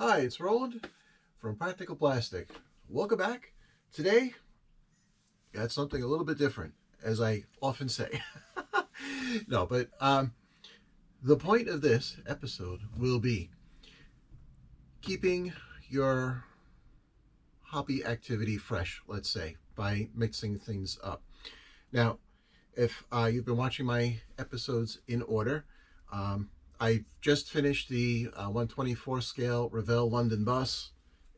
Hi, it's Roland from Practical Plastic. Welcome back. Today, got something a little bit different, as I often say. No, but the point of this episode will be keeping your hobby activity fresh, let's say, by mixing things up. Now, if you've been watching my episodes in order, I just finished the 124 scale Revell London Bus,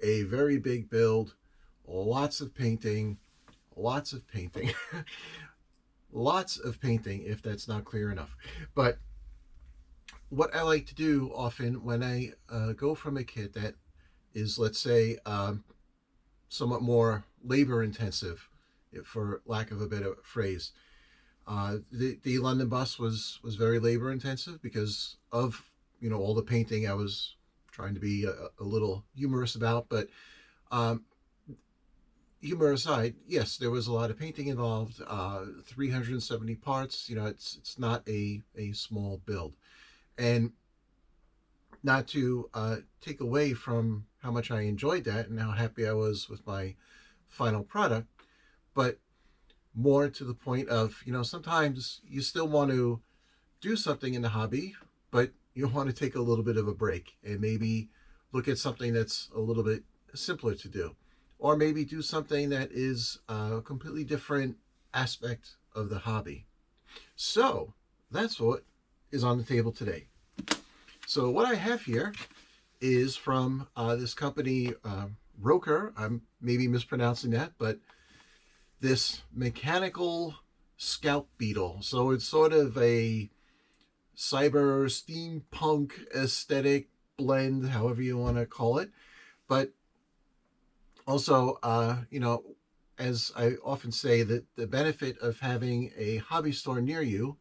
a very big build, lots of painting, lots of painting, lots of painting if that's not clear enough. But what I like to do often when I go from a kit that is, let's say, somewhat more labor intensive, for lack of a better phrase, the London Bus was very labor intensive because of all the painting I was trying to be a little humorous about. But humor aside, yes, there was a lot of painting involved. 370 parts. It's not a small build, and not to take away from how much I enjoyed that and how happy I was with my final product, but more to the point of, sometimes you still want to do something in the hobby, but you want to take a little bit of a break and maybe look at something that's a little bit simpler to do, or maybe do something that is a completely different aspect of the hobby. So that's what is on the table today. So what I have here is from this company, Rokr. I'm maybe mispronouncing that, but this Mechanical Scout Beetle. So it's sort of a cyber steampunk aesthetic blend, however you want to call it. But also, as I often say, that the benefit of having a hobby store near you,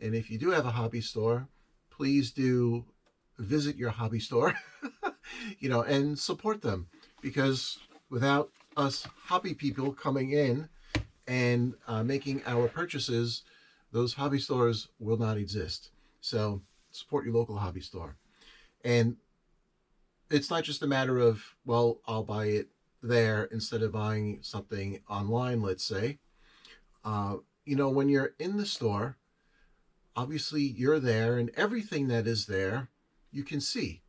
and if you do have a hobby store, please do visit your hobby store, and support them, because without us hobby people coming in and making our purchases, those hobby stores will not exist. So support your local hobby store. And it's not just a matter of, well, I'll buy it there instead of buying something online, let's say. When you're in the store, obviously you're there, and everything that is there you can see.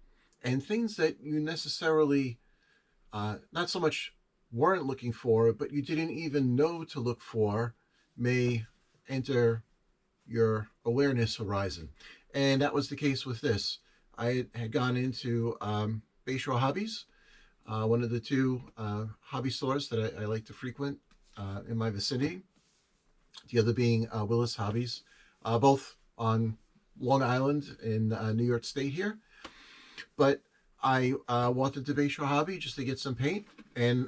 And things that you necessarily not so much weren't looking for, but you didn't even know to look for, may enter your awareness horizon. And that was the case with this. I had gone into Bayshore Hobbies, one of the two hobby stores that I like to frequent in my vicinity. The other being Willis Hobbies, both on Long Island in New York State here. But I wanted to Bayshore Hobby just to get some paint, and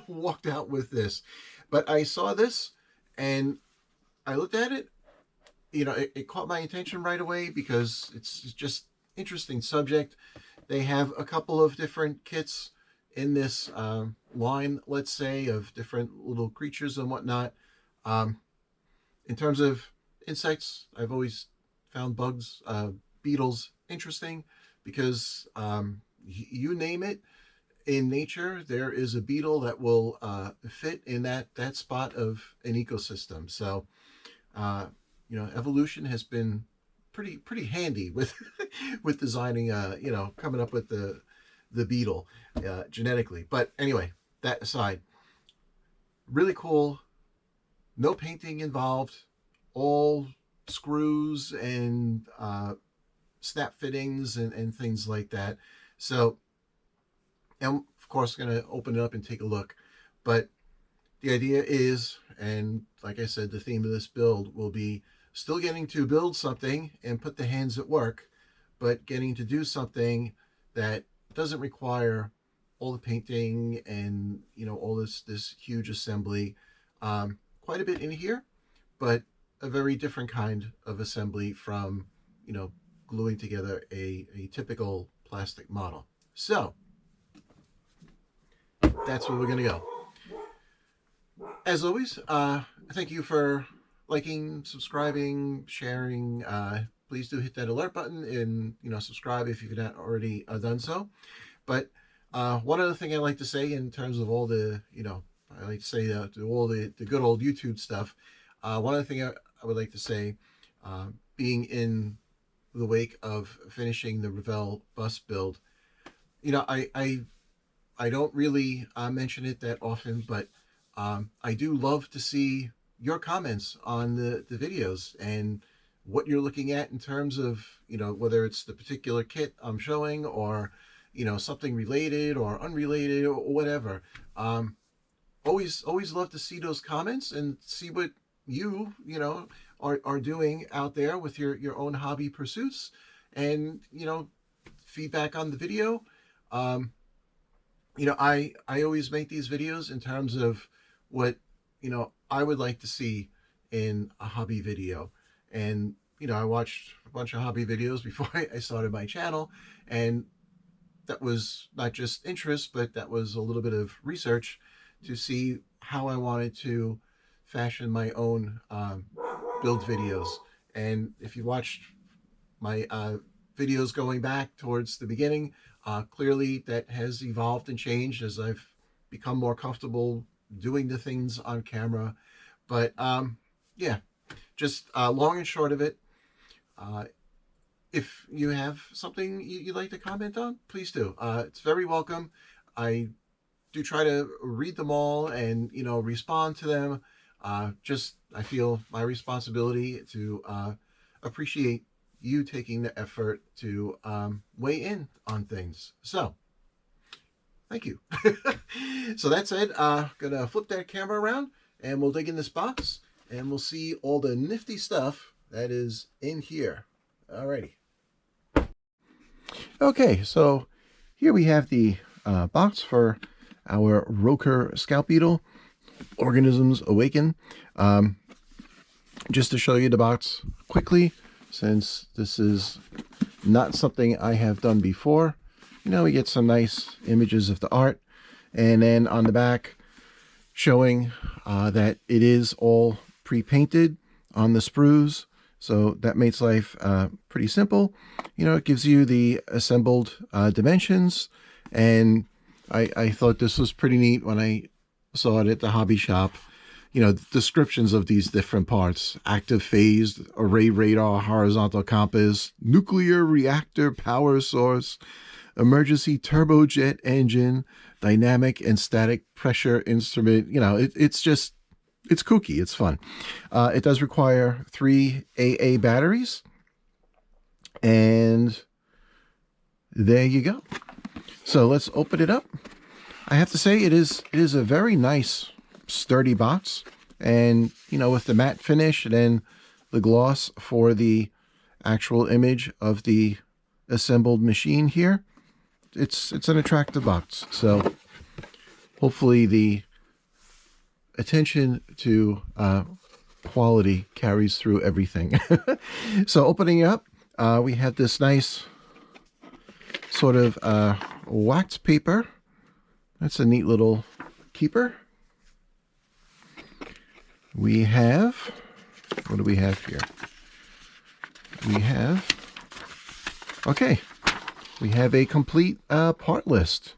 walked out with this. But I saw this and I looked at it. It caught my attention right away because it's just interesting subject. They have a couple of different kits in this line, let's say, of different little creatures and whatnot. In terms of insects, I've always found bugs, beetles interesting, because you name it, in nature there is a beetle that will fit in that spot of an ecosystem. So evolution has been pretty handy with with designing coming up with the beetle genetically. But anyway, that aside, really cool. No painting involved, all screws and snap fittings and things like that. So, and of course, going to open it up and take a look. But the idea is, and like I said, the theme of this build will be still getting to build something and put the hands at work, but getting to do something that doesn't require all the painting and all this huge assembly. Quite a bit in here, but a very different kind of assembly from gluing together a typical plastic model. So that's where we're going to go. As always, thank you for liking, subscribing, sharing. Please do hit that alert button and subscribe if you've not already done so. But one other thing I like to say in terms of all the, I like to say all the good old YouTube stuff. One other thing I would like to say, being in the wake of finishing the Revell bus build, I don't really mention it that often, but I do love to see your comments on the videos and what you're looking at in terms of, whether it's the particular kit I'm showing or, something related or unrelated or whatever. Always love to see those comments and see what are doing out there with your own hobby pursuits, and, feedback on the video. I always make these videos in terms of what, I would like to see in a hobby video. And, I watched a bunch of hobby videos before I started my channel, and that was not just interest, but that was a little bit of research to see how I wanted to fashion my own build videos. And if you watched my videos going back towards the beginning, clearly that has evolved and changed as I've become more comfortable doing the things on camera. But yeah, just long and short of it, if you have something you'd like to comment on, please do. It's very welcome. I do try to read them all and, respond to them. I feel my responsibility to appreciate you taking the effort to weigh in on things. So, thank you. So that said, gonna flip that camera around and we'll dig in this box and we'll see all the nifty stuff that is in here. Alrighty. Okay, so here we have the box for our Rokr Scout Beetle, Organisms Awaken. Just to show you the box quickly, since this is not something I have done before, we get some nice images of the art, and then on the back showing that it is all pre-painted on the sprues, so that makes life pretty simple. It gives you the assembled dimensions, and I thought this was pretty neat when I saw it at the hobby shop. Descriptions of these different parts: active phased array radar, horizontal compass, nuclear reactor power source, emergency turbojet engine, dynamic and static pressure instrument. It's kooky. It's fun. It does require 3 AA batteries, and there you go. So let's open it up. I have to say it is a very nice, sturdy box, and with the matte finish and then the gloss for the actual image of the assembled machine here, it's an attractive box. So hopefully the attention to quality carries through everything. So opening up, we have this nice sort of wax paper. That's a neat little keeper. We have, what do we have here? We have a complete part list.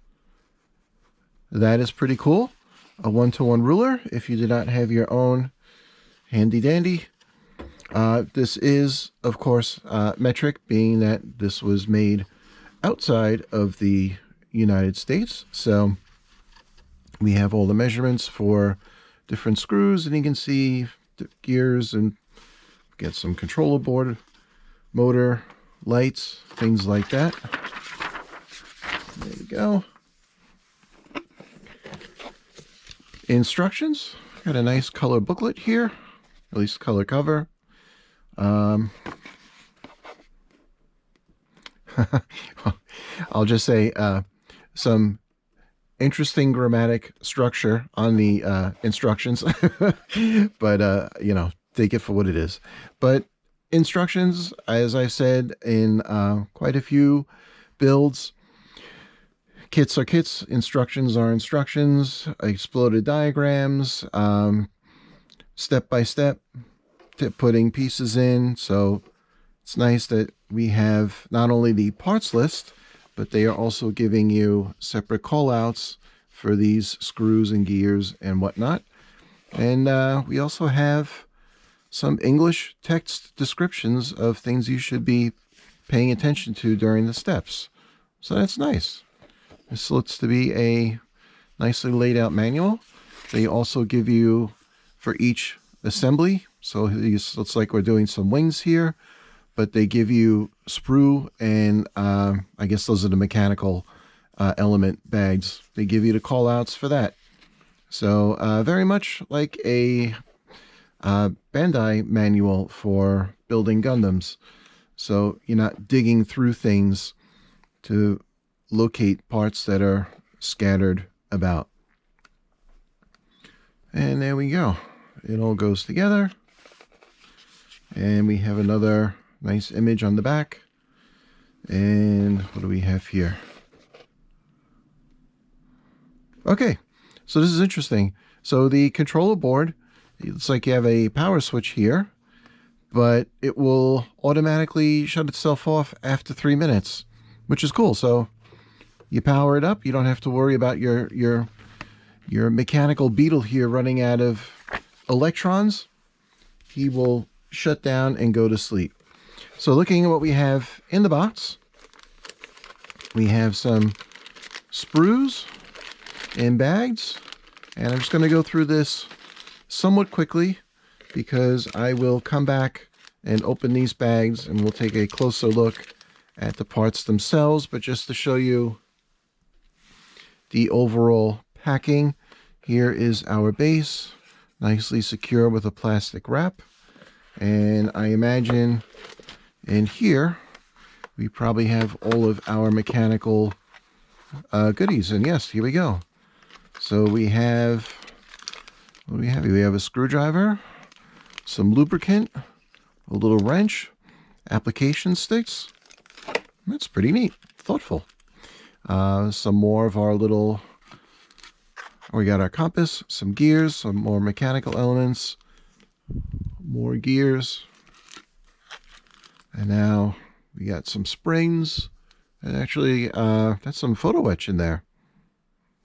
That is pretty cool. A 1-to-1 ruler if you did not have your own handy dandy. This is, of course, metric, being that this was made outside of the United States. So we have all the measurements for different screws, and you can see the gears and get some controller board, motor, lights, things like that. There we go. Instructions. Got a nice color booklet here, at least color cover. I'll just say some interesting grammatic structure on the instructions, but take it for what it is. But instructions, as I've said in quite a few builds, kits are kits, instructions are instructions, exploded diagrams, step by step, putting pieces in. So it's nice that we have not only the parts list, but they are also giving you separate callouts for these screws and gears and whatnot. And we also have some English text descriptions of things you should be paying attention to during the steps. So that's nice. This looks to be a nicely laid out manual. They also give you for each assembly. So it looks like we're doing some wings here, but they give you sprue and I guess those are the mechanical element bags. They give you the call outs for that. So very much like a Bandai manual for building Gundams. So you're not digging through things to locate parts that are scattered about. And there we go. It all goes together. And we have another nice image on the back. And what do we have here? Okay, so this is interesting. So the controller board, it's like you have a power switch here, but it will automatically shut itself off after 3 minutes, which is cool. So you power it up, you don't have to worry about your mechanical beetle here running out of electrons. He will shut down and go to sleep. So looking at what we have in the box, we have some sprues and bags, and I'm just going to go through this somewhat quickly because I will come back and open these bags and we'll take a closer look at the parts themselves. But just to show you the overall packing, here is our base, nicely secure with a plastic wrap. And I imagine in here we probably have all of our mechanical goodies. And yes, here we go. So we have, what do we have here? We have a screwdriver, some lubricant, a little wrench, application sticks. That's pretty neat, thoughtful. Some more of our little, we got our compass, some gears, some more mechanical elements, more gears. And now we got some springs. And actually, that's some photo etch in there.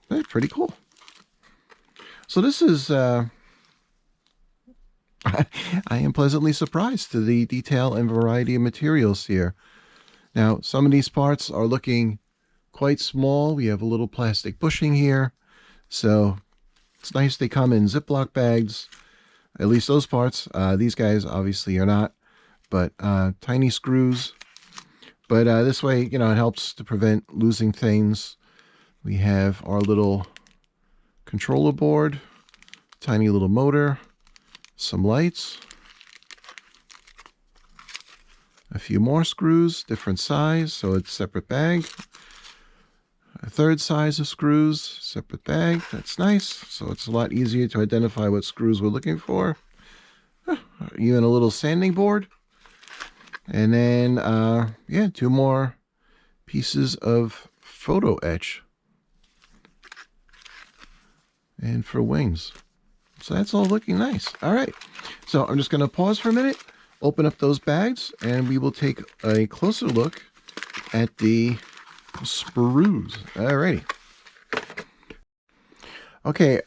That's pretty cool. So this is, I am pleasantly surprised to the detail and variety of materials here. Now, some of these parts are looking quite small. We have a little plastic bushing here. So it's nice they come in Ziploc bags, at least those parts. These guys obviously are not, but tiny screws. But this way, you know, it helps to prevent losing things. We have our little controller board, tiny little motor, some lights, a few more screws, different size, so it's separate bag. A third size of screws, separate bag. That's nice. So it's a lot easier to identify what screws we're looking for. Even a little sanding board. And then, yeah, 2 more pieces of photo etch. And for wings. So that's all looking nice. All right. So I'm just going to pause for a minute, open up those bags, and we will take a closer look at the sprues. Alrighty. Okay,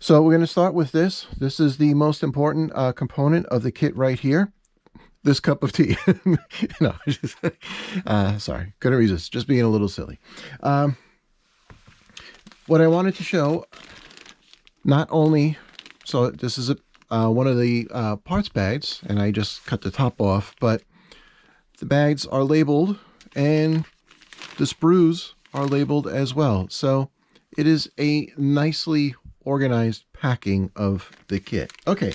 so we're going to start with this. This is the most important component of the kit right here. This cup of tea. No, just, sorry, couldn't resist. Just being a little silly. What I wanted to show, not only, so this is one of the parts bags, and I just cut the top off, but the bags are labeled and the sprues are labeled as well. So it is a nicely organized packing of the kit. Okay,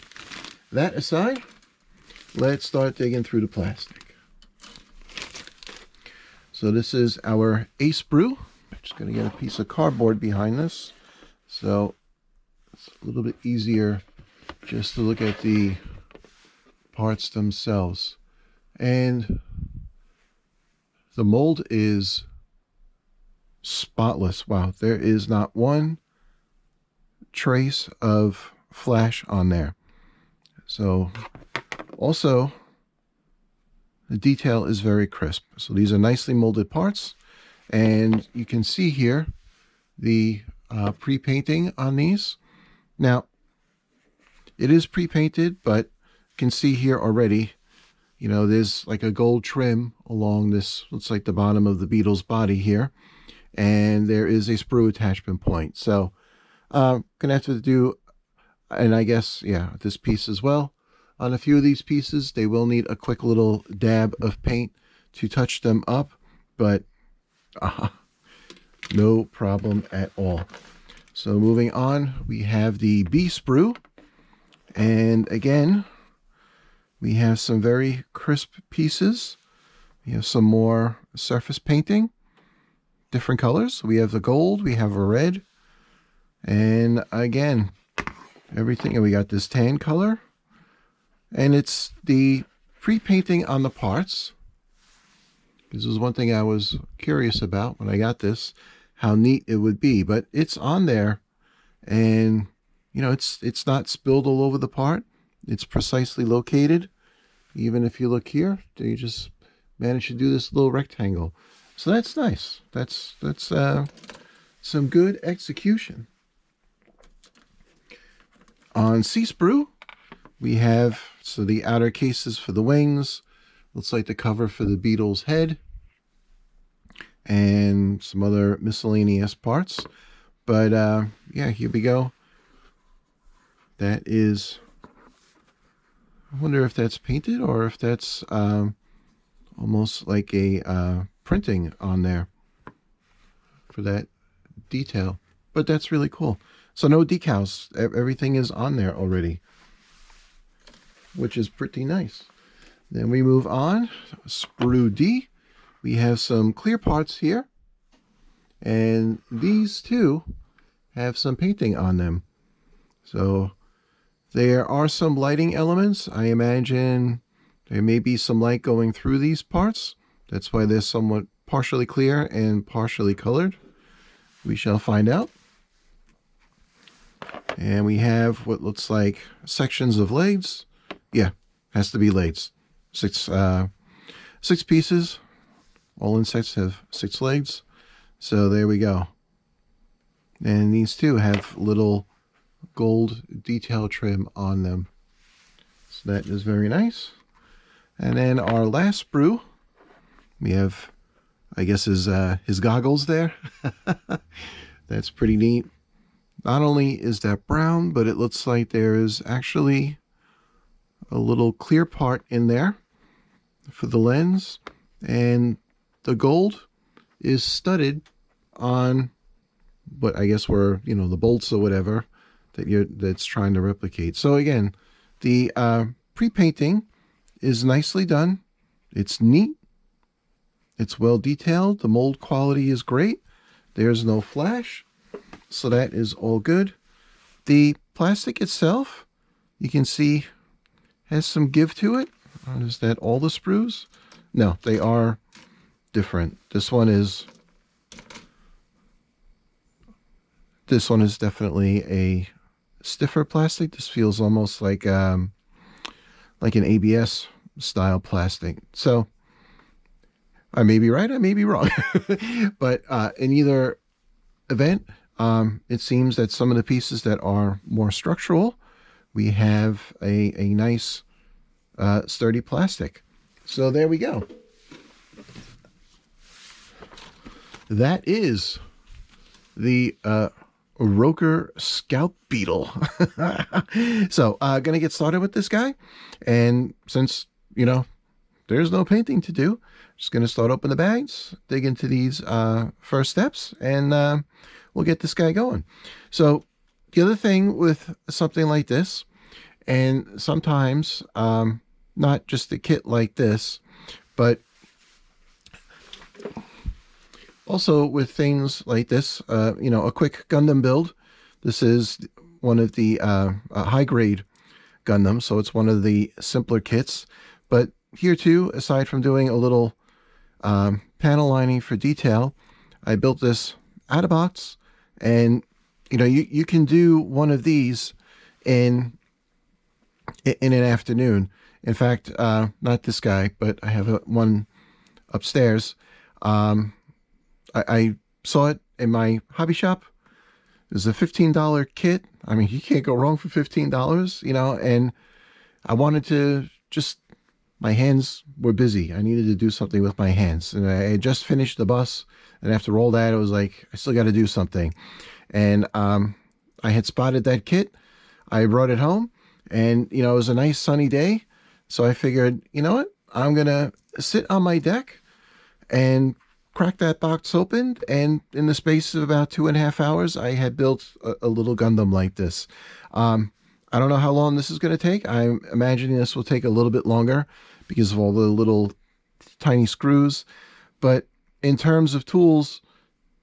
that aside, let's start digging through the plastic. So this is our A sprue. I'm just going to get a piece of cardboard behind this. So it's a little bit easier just to look at the parts themselves. And the mold is spotless. Wow, there is not one trace of flash on there. So also, the detail is very crisp. So these are nicely molded parts, And you can see here the pre-painting on these. Now, it is pre-painted, but you can see here already, you know, there's like a gold trim along this, looks like the bottom of the Beetle's body here. And there is a sprue attachment point. So gonna have to do, and I guess, yeah, this piece as well. On a few of these pieces, they will need a quick little dab of paint to touch them up, but no problem at all. So moving on, we have the bee sprue. And again, we have some very crisp pieces. We have some more surface painting, different colors. We have the gold, we have a red, and again, everything. And we got this tan color. And it's the pre-painting on the parts. This was one thing I was curious about when I got this, how neat it would be. But it's on there, and you know, it's not spilled all over the part. It's precisely located. Even if you look here, you just managed to do this little rectangle. So that's nice. That's some good execution. On C sprue, we have, so the outer cases for the wings, looks like the cover for the Beetle's head, and some other miscellaneous parts. But yeah, here we go. That is, I wonder if that's painted or if that's almost like a printing on there for that detail. But that's really cool. So no decals. Everything is on there already, which is pretty nice. Then we move on. Sprue D. We have some clear parts here. And these two have some painting on them. So there are some lighting elements. I imagine there may be some light going through these parts. That's why they're somewhat partially clear and partially colored. We shall find out. And we have what looks like sections of legs. Yeah, has to be legs. Six pieces. All insects have 6 legs. So there we go. And these two have little gold detail trim on them. So that is very nice. And then our last sprue, we have, I guess, his goggles there. That's pretty neat. Not only is that brown, but it looks like there is actually a little clear part in there for the lens, and the gold is studded on what I guess were, you know, the bolts or whatever that's trying to replicate. So again, the pre-painting is nicely done. It's neat. It's well detailed. The mold quality is great. There's no flash. So that is all good. The plastic itself, you can see, has some give to it. Is that all the sprues? No, they are different. This one is definitely a stiffer plastic. This feels almost like an ABS style plastic. So I may be right, I may be wrong. But in either event, it seems that some of the pieces that are more structural, we have a nice sturdy plastic. So there we go. That is the Rokr Scout Beetle. So gonna get started with this guy, and since, you know, there's no painting to do, just gonna start open the bags, dig into these first steps, and we'll get this guy going. So the other thing with something like this, and sometimes not just a kit like this, but also with things like this, you know, a quick Gundam build. This is one of the high grade Gundams, so it's one of the simpler kits. But here too, aside from doing a little panel lining for detail, I built this out of box. And you know, you can do one of these in an afternoon. In fact, not this guy, but I have one upstairs. I saw it in my hobby shop. It was a $15 kit. I mean, you can't go wrong for $15, and I wanted to just, my hands were busy. I needed to do something with my hands. And I had just finished the bus. And after all that, it was like, I still got to do something. And I had spotted that kit. I brought it home. And, it was a nice sunny day. So I figured, you know what? I'm going to sit on my deck and crack that box open. And in the space of about 2.5 hours, I had built a little Gundam like this. I don't know how long this is going to take. I'm imagining this will take a little bit longer because of all the little tiny screws. But in terms of tools,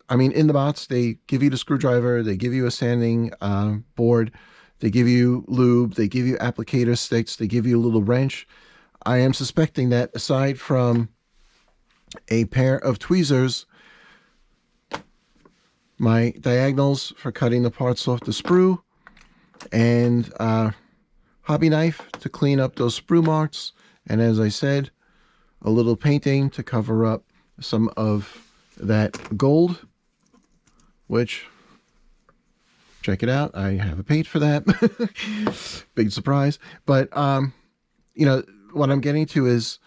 I mean, in the box, they give you the screwdriver, they give you a sanding board, they give you lube, they give you applicator sticks, they give you a little wrench. I am suspecting that aside from a pair of tweezers, my diagonals for cutting the parts off the sprue, and hobby knife to clean up those sprue marks, and as I said, a little painting to cover up some of that gold, which, check it out, I have a paint for that. Big surprise. But what I'm getting to is,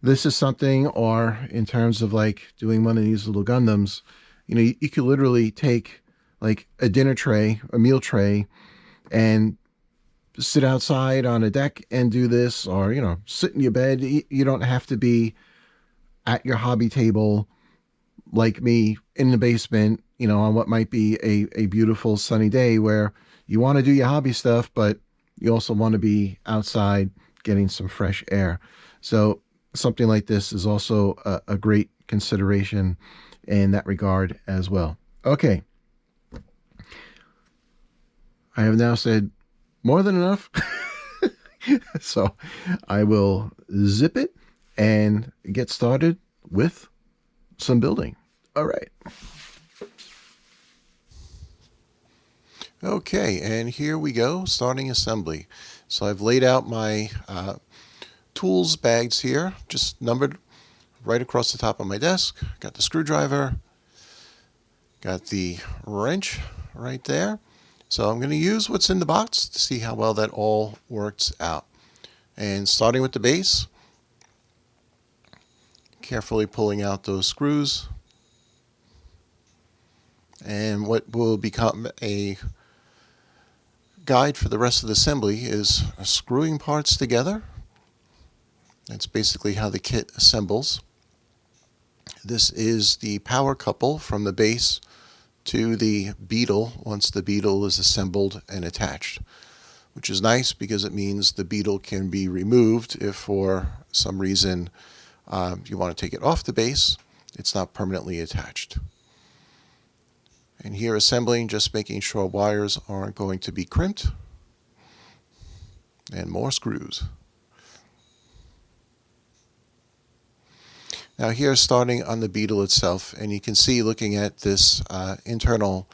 this is something, or in terms of like doing one of these little Gundams, you could literally take like a dinner tray, a meal tray, and sit outside on a deck and do this, or sit in your bed. You don't have to be at your hobby table like me in the basement, on what might be a beautiful sunny day where you want to do your hobby stuff, but you also want to be outside getting some fresh air. So something like this is also a great consideration in that regard as well. Okay. I have now said more than enough. So I will zip it and get started with some building. All right. Okay, and here we go, starting assembly. So I've laid out my tools bags here, just numbered right across the top of my desk. Got the screwdriver, got the wrench right there. So I'm going to use what's in the box to see how well that all works out. And starting with the base, carefully pulling out those screws. And what will become a guide for the rest of the assembly is screwing parts together. That's basically how the kit assembles. This is the power couple from the base to the Beetle once the Beetle is assembled and attached, which is nice because it means the Beetle can be removed if for some reason you want to take it off the base. It's not permanently attached. And here assembling, just making sure wires aren't going to be crimped. And more screws. Now here, starting on the Beetle itself, and you can see looking at this internal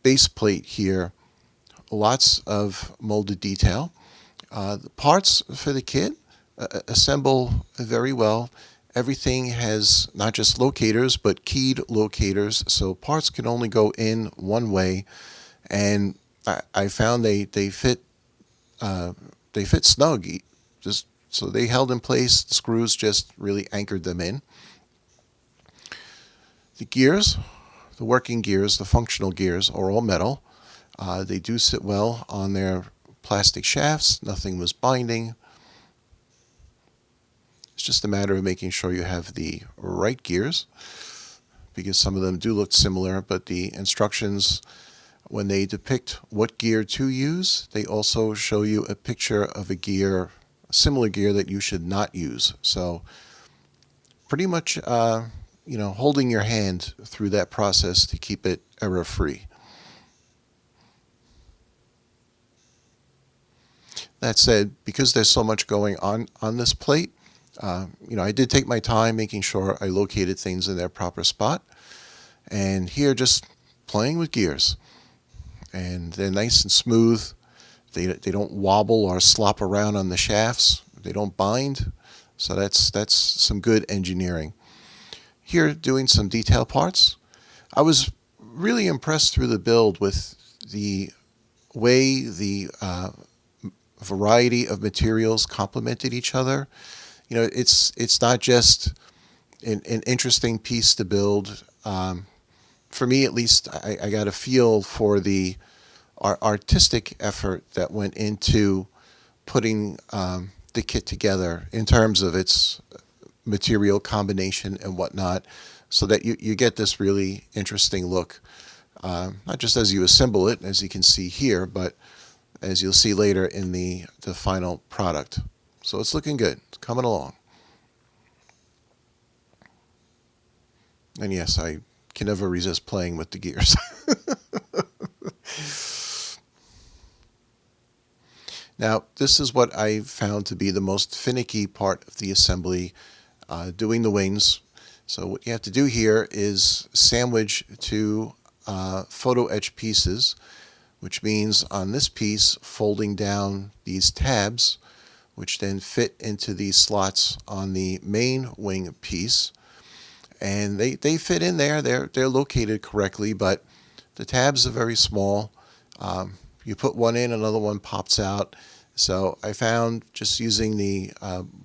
base plate here, lots of molded detail. The parts for the kit assemble very well. Everything has not just locators, but keyed locators, so parts can only go in one way, and I found they fit snug, just so they held in place. The screws just really anchored them in. The gears, the working gears, the functional gears, are all metal. They do sit well on their plastic shafts. Nothing was binding. It's just a matter of making sure you have the right gears, because some of them do look similar, but the instructions, when they depict what gear to use, they also show you a picture of a similar gear that you should not use. So pretty much, holding your hand through that process to keep it error-free. That said, because there's so much going on this plate, I did take my time making sure I located things in their proper spot. And here, just playing with gears. And they're nice and smooth. They don't wobble or slop around on the shafts. They don't bind. So that's some good engineering. here doing some detail parts. I was really impressed through the build with the way the variety of materials complemented each other. It's not just an interesting piece to build. For me, at least, I got a feel for the artistic effort that went into putting the kit together in terms of its material combination and whatnot, so that you get this really interesting look, not just as you assemble it, as you can see here, but as you'll see later in the final product. So it's looking good. It's coming along. And yes, I can never resist playing with the gears. Now, this is what I found to be the most finicky part of the assembly, doing the wings. So what you have to do here is sandwich two photo etch pieces, which means on this piece folding down these tabs, which then fit into these slots on the main wing piece. And they fit in there. They're located correctly, but the tabs are very small. You put one in, another one pops out. So I found just using the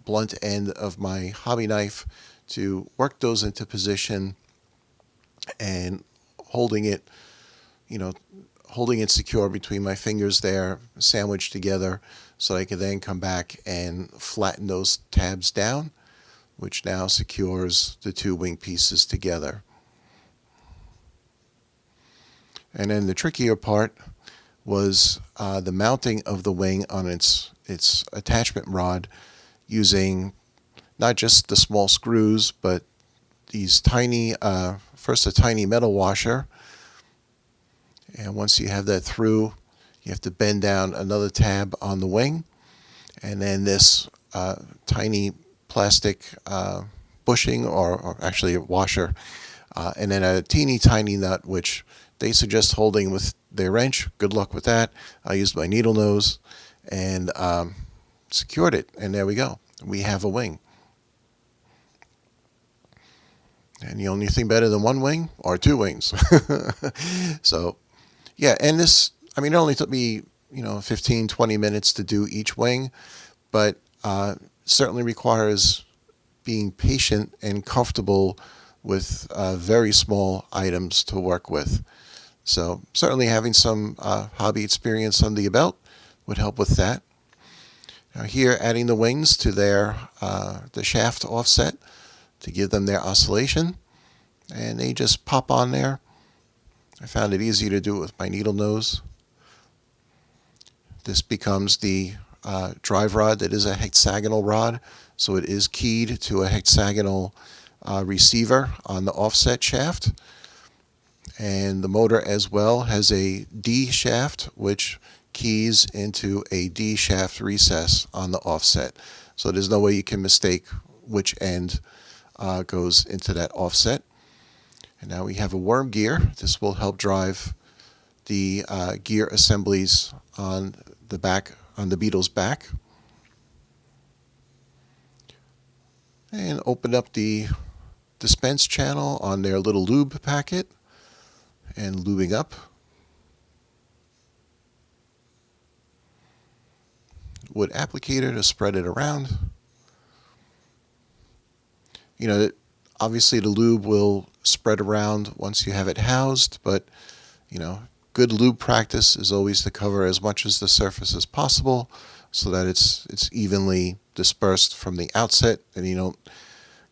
blunt end of my hobby knife to work those into position and holding it secure between my fingers there, sandwiched together, so I can then come back and flatten those tabs down, which now secures the two wing pieces together. And then the trickier part was the mounting of the wing on its attachment rod, using not just the small screws, but these tiny, first a tiny metal washer, and once you have that through, you have to bend down another tab on the wing, and then this tiny plastic bushing, or actually a washer, and then a teeny tiny nut, which they suggest holding with their wrench. Good luck with that. I used my needle nose and secured it, and there we go. We have a wing. And the only thing better than one wing are two wings. So, yeah, and this, I mean, it only took me, 15, 20 minutes to do each wing, but certainly requires being patient and comfortable with very small items to work with. So certainly having some hobby experience under your belt would help with that. Now here, adding the wings to their the shaft offset to give them their oscillation, and they just pop on there. I found it easy to do it with my needle nose. This becomes the drive rod that is a hexagonal rod, so it is keyed to a hexagonal receiver on the offset shaft. And the motor as well has a D shaft, which keys into a D shaft recess on the offset. So there's no way you can mistake which end goes into that offset. And now we have a worm gear. This will help drive the gear assemblies on the back, on the Beetle's back. And open up the dispense channel on their little lube packet and lubing up. Wood applicator to spread it around. Obviously the lube will spread around once you have it housed, but good lube practice is always to cover as much as the surface as possible so that it's evenly dispersed from the outset and you don't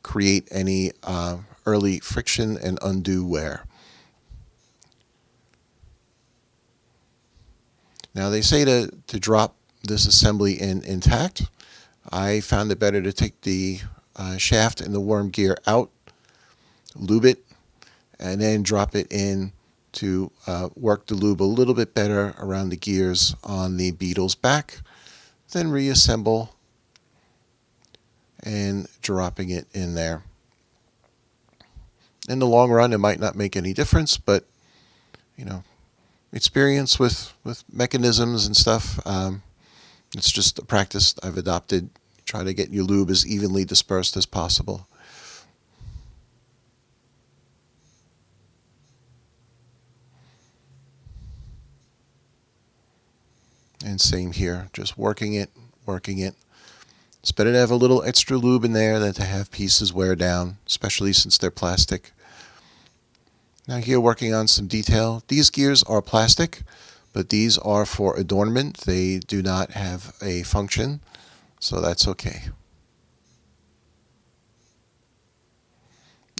create any early friction and undue wear. Now they say to drop this assembly in intact. I found it better to take the shaft and the worm gear out, lube it, and then drop it in to work the lube a little bit better around the gears on the Beetle's back, then reassemble and dropping it in there. In the long run, it might not make any difference, but experience with mechanisms and stuff, it's just a practice I've adopted. Try to get your lube as evenly dispersed as possible. And same here, just working it, working it. It's better to have a little extra lube in there than to have pieces wear down, especially since they're plastic. Now here working on some detail. These gears are plastic, but these are for adornment. They do not have a function, so that's okay.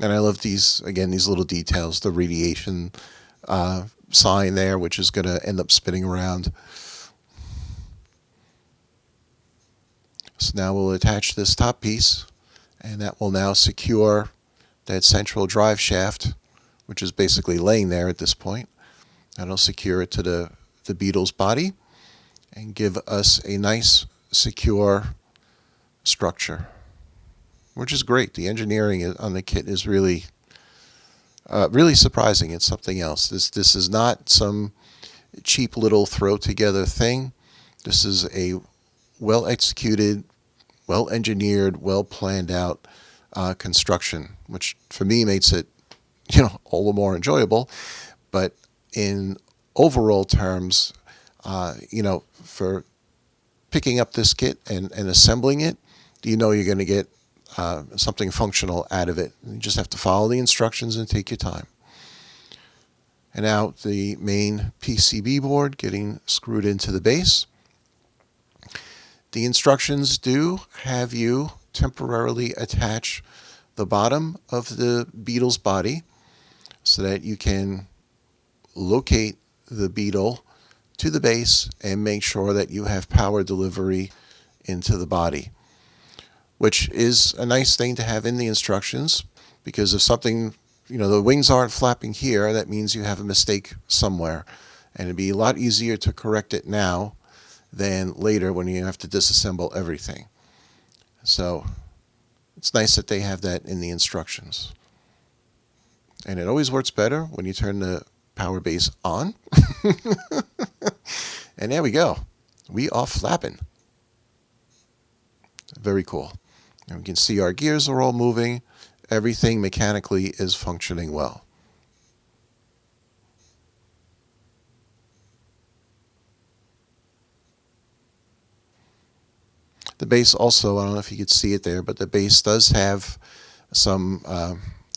And I love these, again, these little details, the radiation sign there, which is going to end up spinning around. So now we'll attach this top piece, and that will now secure that central drive shaft, which is basically laying there at this point. That'll secure it to the Beetle's body and give us a nice, secure structure, which is great. The engineering on the kit is really surprising. It's something else. This is not some cheap little throw together thing. This is a well executed, well engineered, well planned out construction, which for me makes it, all the more enjoyable. But in overall terms, for picking up this kit and assembling it, you're going to get something functional out of it. You just have to follow the instructions and take your time. And now the main PCB board getting screwed into the base. The instructions do have you temporarily attach the bottom of the Beetle's body so that you can locate the Beetle to the base and make sure that you have power delivery into the body, which is a nice thing to have in the instructions, because if something, the wings aren't flapping here, that means you have a mistake somewhere. And it'd be a lot easier to correct it now than later when you have to disassemble everything. So it's nice that they have that in the instructions. And it always works better when you turn the power base on. And there we go. We are flapping. Very cool. And we can see our gears are all moving. Everything mechanically is functioning well. The base also, I don't know if you could see it there, but the base does have some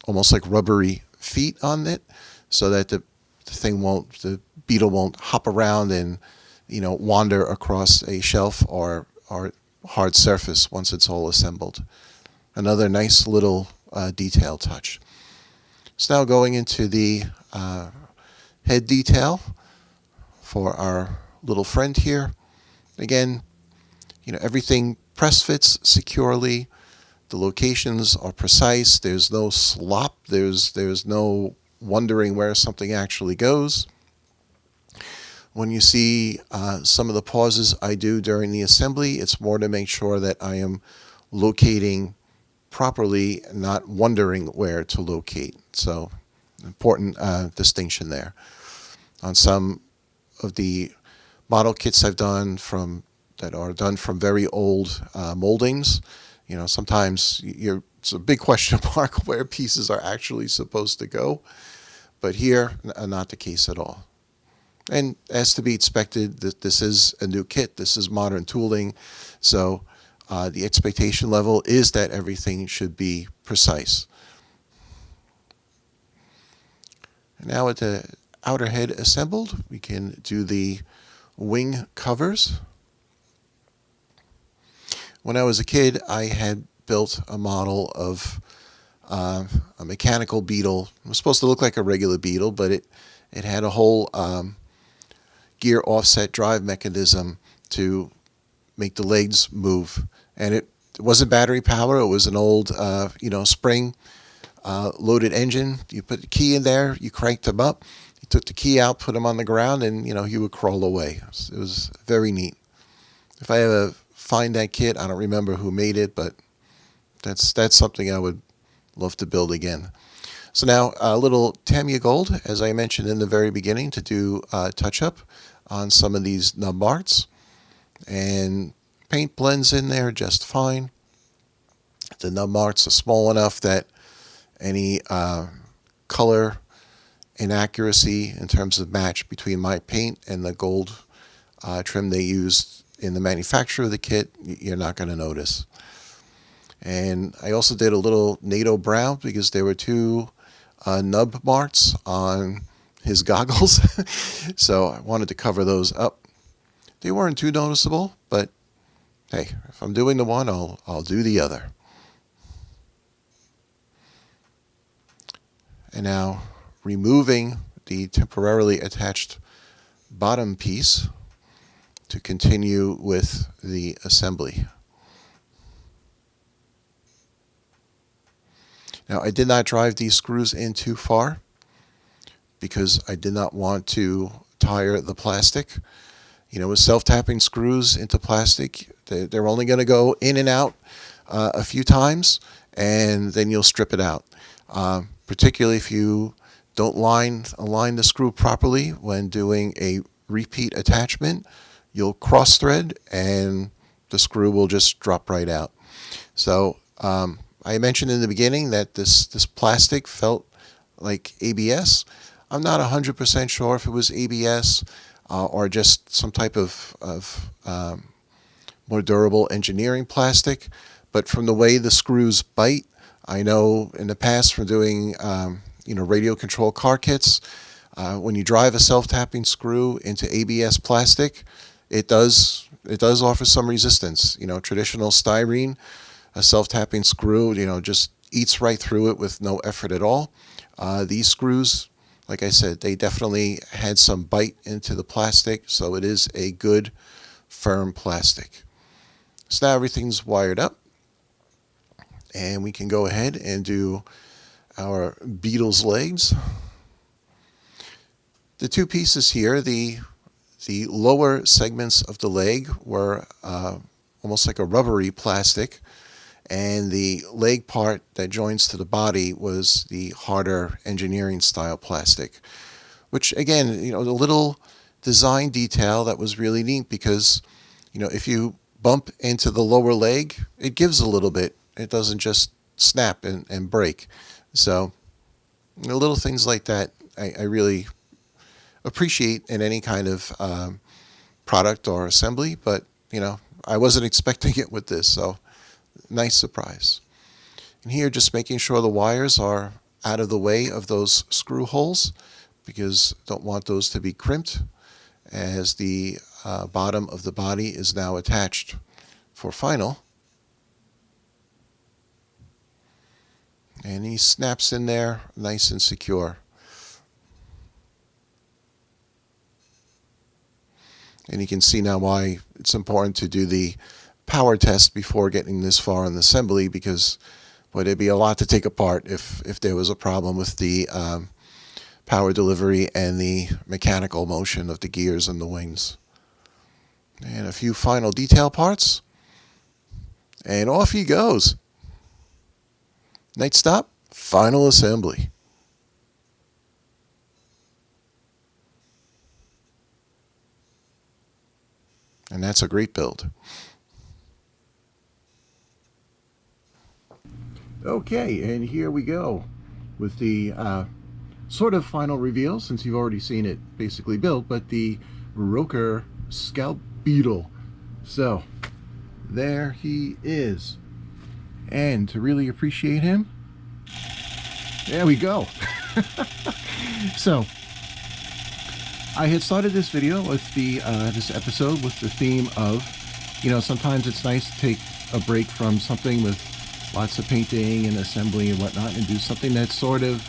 almost like rubbery feet on it, so that the Beetle won't hop around and wander across a shelf or hard surface once it's all assembled. Another nice little detail touch. So now going into the head detail for our little friend here. Again, everything press fits securely. The locations are precise. There's no slop. There's no wondering where something actually goes. When you see some of the pauses I do during the assembly, it's more to make sure that I am locating properly, not wondering where to locate. So, important distinction there. On some of the model kits I've done that are done from very old moldings, sometimes it's a big question mark where pieces are actually supposed to go. But here, not the case at all. And as to be expected, this is a new kit. This is modern tooling. So the expectation level is that everything should be precise. And now with the outer head assembled, we can do the wing covers. When I was a kid, I had built a model of a mechanical beetle. It was supposed to look like a regular beetle, but it had a whole gear offset drive mechanism to make the legs move. And it wasn't battery power. It was an old, spring loaded engine. You put the key in there, you cranked him up, you took the key out, put him on the ground, and, he would crawl away. It was very neat. If I ever find that kit, I don't remember who made it, but that's something I would love to build again. So now a little Tamiya Gold, as I mentioned in the very beginning, to do a touch-up on some of these nub parts. And paint blends in there just fine. The nub marks are small enough that any color inaccuracy in terms of match between my paint and the gold trim they used in the manufacture of the kit, you're not going to notice. And I also did a little NATO brown because there were two nub marks on his goggles. So I wanted to cover those up. They weren't too noticeable, but hey, if I'm doing the one, I'll do the other. And now removing the temporarily attached bottom piece to continue with the assembly. Now, I did not drive these screws in too far because I did not want to tire the plastic. You know, with self-tapping screws into plastic, they're only going to go in and out a few times, and then you'll strip it out. Particularly if you don't align the screw properly when doing a repeat attachment, you'll cross thread and the screw will just drop right out. So I mentioned in the beginning that this plastic felt like ABS. I'm not 100% sure if it was ABS or just some type of more durable engineering plastic, but from the way the screws bite, I know in the past from doing radio control car kits, when you drive a self-tapping screw into ABS plastic, it does offer some resistance. You know, traditional styrene, a self-tapping screw, just eats right through it with no effort at all. These screws, like I said, they definitely had some bite into the plastic, so it is a good, firm plastic. So now everything's wired up, and we can go ahead and do our Beetle's legs. The two pieces here, the lower segments of the leg were almost like a rubbery plastic, and the leg part that joins to the body was the harder engineering style plastic, which again, a little design detail that was really neat because, if you bump into the lower leg, it gives a little bit. It doesn't just snap and break. So little things like that I really appreciate in any kind of product or assembly, but I wasn't expecting it with this, so nice surprise. And here, just making sure the wires are out of the way of those screw holes because don't want those to be crimped as the bottom of the body is now attached for final. And he snaps in there nice and secure. And you can see now why it's important to do the power test before getting this far in the assembly, because there'd be a lot to take apart if there was a problem with the power delivery and the mechanical motion of the gears and the wings. And a few final detail parts, and off he goes. Next stop, final assembly. And that's a great build. Okay, and here we go with the sort of final reveal, since you've already seen it basically built, but the Rokr Scout Beetle. So there he is. And to really appreciate him, there we go. So I had started this video with the this episode with the theme of, sometimes it's nice to take a break from something with lots of painting and assembly and whatnot and do something that's sort of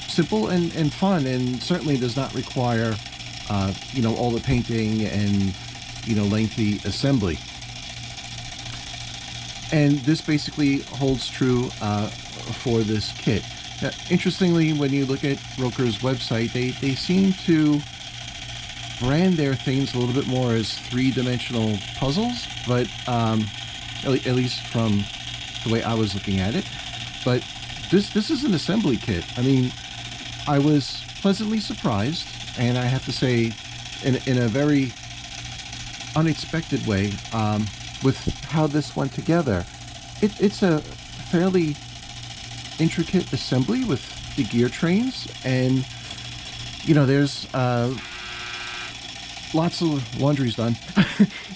simple and fun, and certainly does not require all the painting and lengthy assembly. And this basically holds true for this kit. Now, interestingly, when you look at Rokr's website, they seem to brand their things a little bit more as three-dimensional puzzles, but at least from the way I was looking at it. But this is an assembly kit. I mean, I was pleasantly surprised, and I have to say, in a very unexpected way, with how this went together. It's a fairly intricate assembly with the gear trains, and there's lots of laundry's done.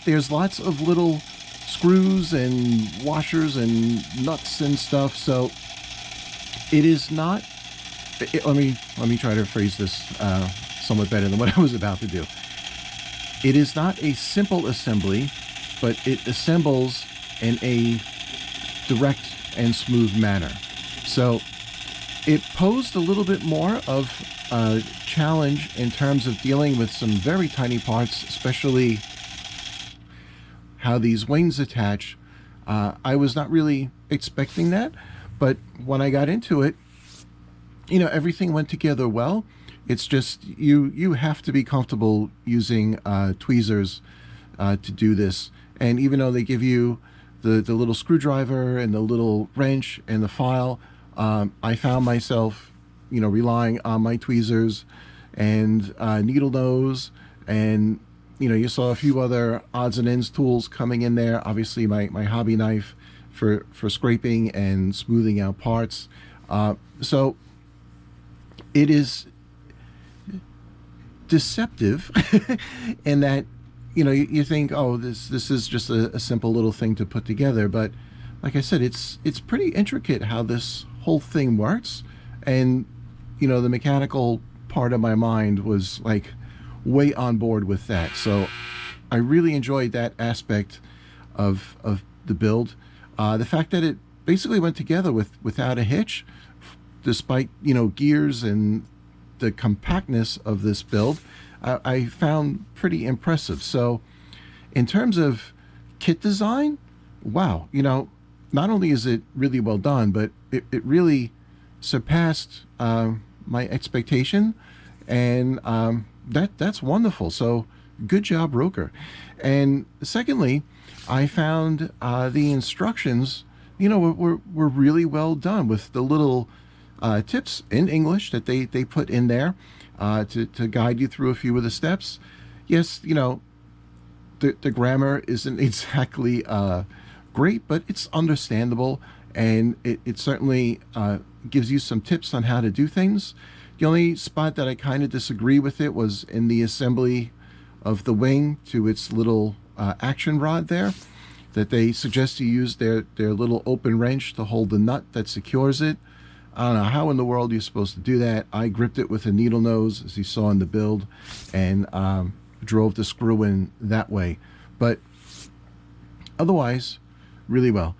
There's lots of little screws and washers and nuts and stuff. So it is not. Let me try to phrase this somewhat better than what I was about to do. It is not a simple assembly, but it assembles in a direct and smooth manner. So it posed a little bit more of a challenge in terms of dealing with some very tiny parts, especially how these wings attach. I was not really expecting that, but when I got into it, everything went together well. It's just you have to be comfortable using tweezers to do this. And even though they give you the little screwdriver and the little wrench and the file, I found myself, relying on my tweezers and needle nose, and you saw a few other odds and ends tools coming in there. Obviously, my hobby knife for scraping and smoothing out parts. So it is deceptive in that you think, oh, this is just a simple little thing to put together, but like I said, it's pretty intricate how this whole thing works. And the mechanical part of my mind was like way on board with that. So I really enjoyed that aspect of the build. The fact that it basically went together without a hitch, despite gears and the compactness of this build, I found pretty impressive. So in terms of kit design, wow, not only is it really well done, but it really surpassed my expectation, and that's wonderful. So good job, Rokr. And secondly, I found the instructions, were really well done, with the little tips in English that they put in there to guide you through a few of the steps. Yes, the grammar isn't exactly great, but it's understandable, and it certainly gives you some tips on how to do things. The only spot that I kind of disagree with it was in the assembly of the wing to its little action rod there, that they suggest you use their little open wrench to hold the nut that secures it. I don't know how in the world you're supposed to do that. I gripped it with a needle nose, as you saw in the build, and drove the screw in that way. But otherwise, really well.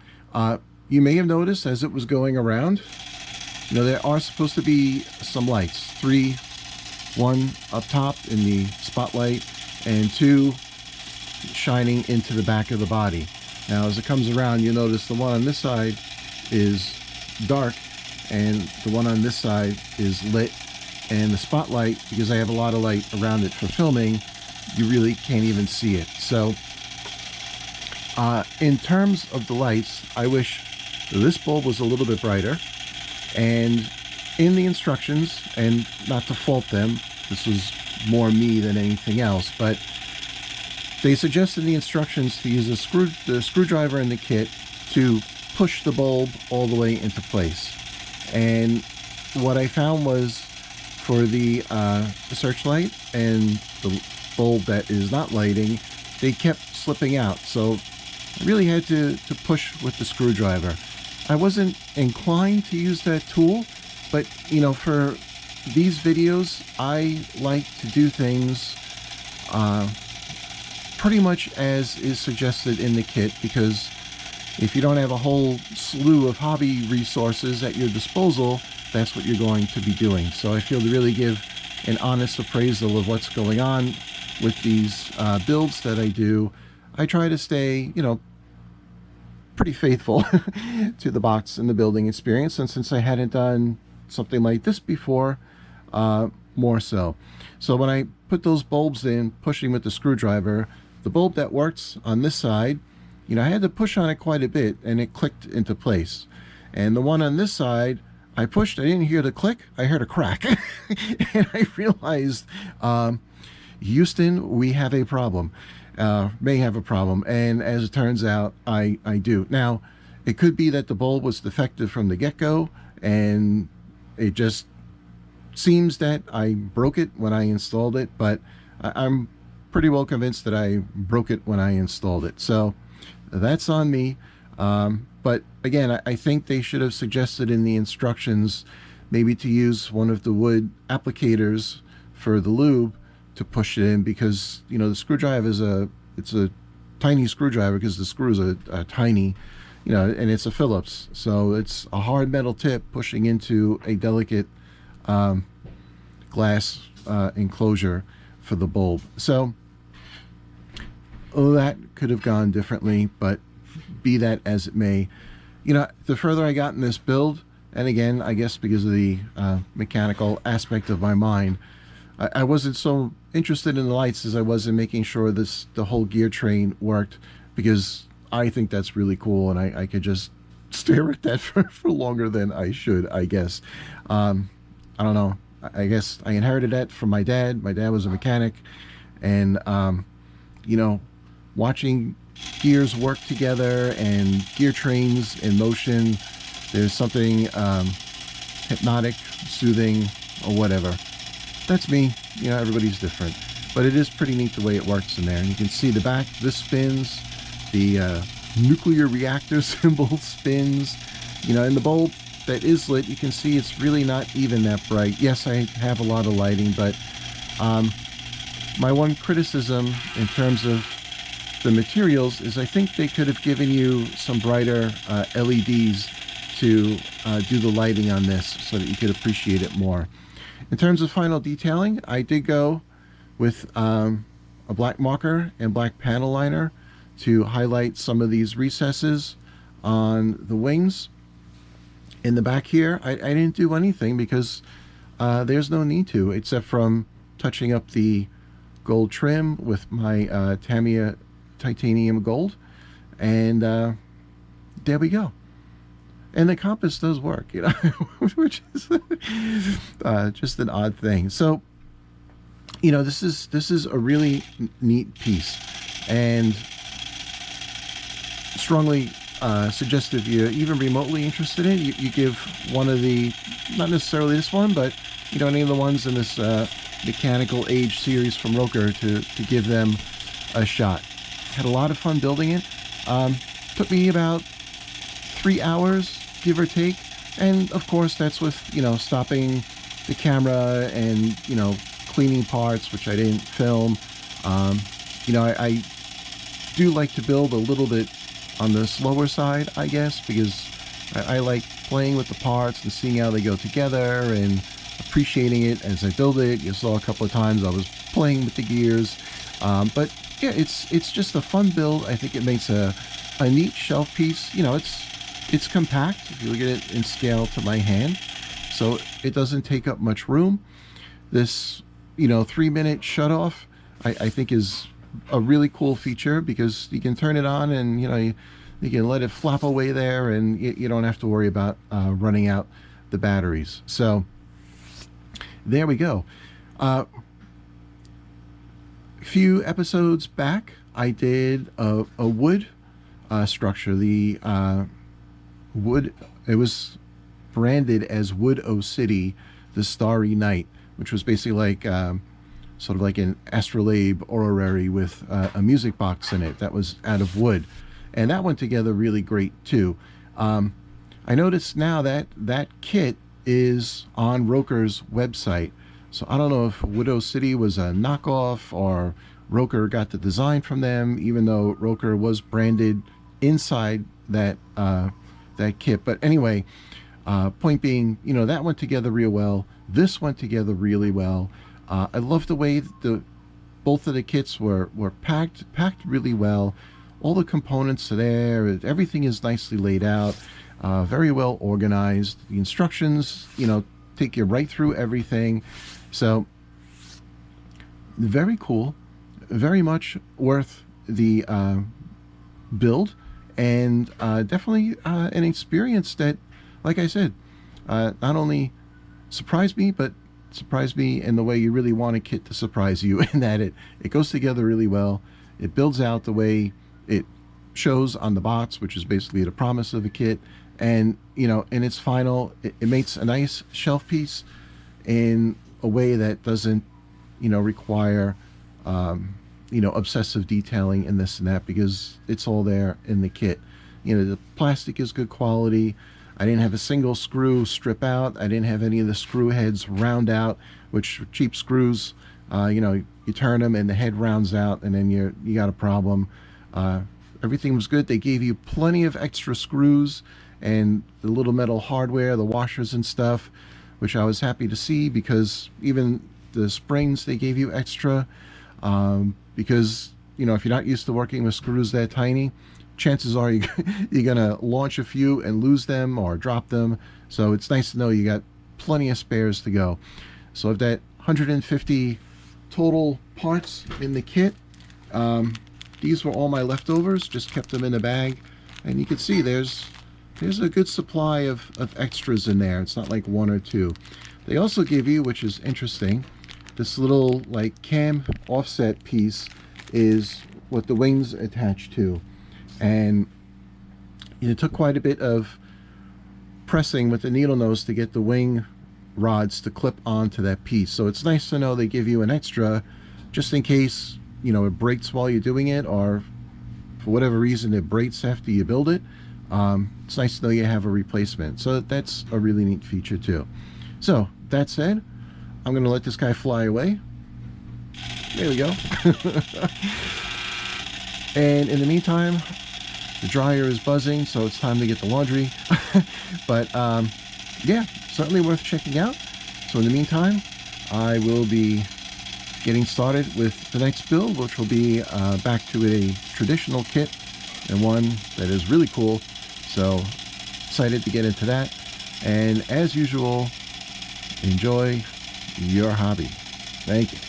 You may have noticed as it was going around, there are supposed to be some lights. 3, 1 up top in the spotlight, and 2 shining into the back of the body. Now, as it comes around, you notice the one on this side is dark, and the one on this side is lit. And the spotlight, because I have a lot of light around it for filming, you really can't even see it. So in terms of the lights, I wish this bulb was a little bit brighter. And in the instructions, and not to fault them, this was more me than anything else, but they suggest in the instructions to use the screwdriver in the kit to push the bulb all the way into place. And what I found was, for the searchlight and the bulb that is not lighting, they kept slipping out. So I really had to push with the screwdriver. I wasn't inclined to use that tool, but for these videos, I like to do things pretty much as is suggested in the kit, because if you don't have a whole slew of hobby resources at your disposal, that's what you're going to be doing. So I feel to really give an honest appraisal of what's going on with these builds that I do, I try to stay, pretty faithful to the box and the building experience. And since I hadn't done something like this before, more so. So when I put those bulbs in, pushing with the screwdriver, the bulb that works on this side, I had to push on it quite a bit, and it clicked into place. And the one on this side, I pushed, I didn't hear the click, I heard a crack. And I realized, Houston, we have a problem. May have a problem. And as it turns out, I do. Now, it could be that the bulb was defective from the get-go, and it just seems that I broke it when I installed it, but I'm pretty well convinced that I broke it when I installed it. So that's on me. But again, I think they should have suggested in the instructions maybe to use one of the wood applicators for the lube to push it in, because the screwdriver is a tiny screwdriver, because the screws are tiny, and it's a Phillips, so it's a hard metal tip pushing into a delicate glass enclosure for the bulb. So that could have gone differently, but be that as it may, the further I got in this build, and again, I guess because of the mechanical aspect of my mind, I wasn't so interested in the lights as I was in making sure the whole gear train worked, because I think that's really cool, and I could just stare at that for longer than I should, I guess. I don't know. I guess I inherited that from my dad. My dad was a mechanic, and watching gears work together and gear trains in motion, there's something hypnotic, soothing, or whatever. That's me. Everybody's different, but it is pretty neat the way it works in there. And you can see the back, this spins, the nuclear reactor symbol spins, and the bulb that is lit, you can see it's really not even that bright. Yes, I have a lot of lighting, but my one criticism in terms of the materials is I think they could have given you some brighter LEDs to do the lighting on this so that you could appreciate it more. In terms of final detailing, I did go with a black marker and black panel liner to highlight some of these recesses on the wings. In the back here, I didn't do anything because there's no need to, except from touching up the gold trim with my Tamiya titanium gold, and there we go. And the compass does work, which is just an odd thing. So, this is a really neat piece, and strongly suggest if you're even remotely interested in it, you give one of the, not necessarily this one, but any of the ones in this Mechanical Age series from Rokr to give them a shot. Had a lot of fun building it. Took me about 3 hours, give or take, and of course that's with stopping the camera and cleaning parts, which I didn't film. I do like to build a little bit on the slower side, I guess, because I like playing with the parts and seeing how they go together and appreciating it as I build it. You saw a couple of times I was playing with the gears, but yeah, it's just a fun build. I think it makes a neat shelf piece. It's compact if you look at it in scale to my hand, so it doesn't take up much room. This 3-minute shutoff I think is a really cool feature, because you can turn it on and you can let it flop away there, and you don't have to worry about running out the batteries. So there we go. A few episodes back I did a wood structure. The wood, it was branded as Wood O City, the Starry Night, which was basically like sort of like an astrolabe orrery with a music box in it that was out of wood, and that went together really great too. I noticed now that that kit is on Rokr's website, so I don't know if Wood O City was a knockoff or Rokr got the design from them, even though Rokr was branded inside that that kit. But anyway, point being, that went together real well. This went together really well. I love the way both of the kits were packed really well. All the components are there. Everything is nicely laid out, very well organized. The instructions, take you right through everything. So very cool, very much worth the build, and definitely an experience that, like I said, not only surprised me, but surprised me in the way you really want a kit to surprise you, in that it goes together really well. It builds out the way it shows on the box, which is basically the promise of a kit, and in its final, it makes a nice shelf piece in a way that doesn't require obsessive detailing and this and that, because it's all there in the kit. The plastic is good quality. I didn't have a single screw strip out. I didn't have any of the screw heads round out, which cheap screws, you turn them and the head rounds out, and then you got a problem. Everything was good. They gave you plenty of extra screws and the little metal hardware, the washers and stuff, which I was happy to see, because even the springs they gave you extra, because if you're not used to working with screws that tiny, chances are you're gonna launch a few and lose them or drop them. So it's nice to know you got plenty of spares to go. So I've got 150 total parts in the kit. These were all my leftovers, just kept them in a bag, and you can see there's a good supply of extras in there. It's not like one or two. They also give you, which is interesting, this little like cam offset piece is what the wings attach to, and it took quite a bit of pressing with the needle nose to get the wing rods to clip onto that piece. So it's nice to know they give you an extra just in case it breaks while you're doing it, or for whatever reason it breaks after you build it. It's nice to know you have a replacement. So that's a really neat feature too. So that said, I'm going to let this guy fly away. There we go. And in the meantime, the dryer is buzzing, so it's time to get the laundry. But yeah, certainly worth checking out. So in the meantime, I will be getting started with the next build, which will be back to a traditional kit, and one that is really cool. So excited to get into that. And as usual, enjoy your hobby. Thank you.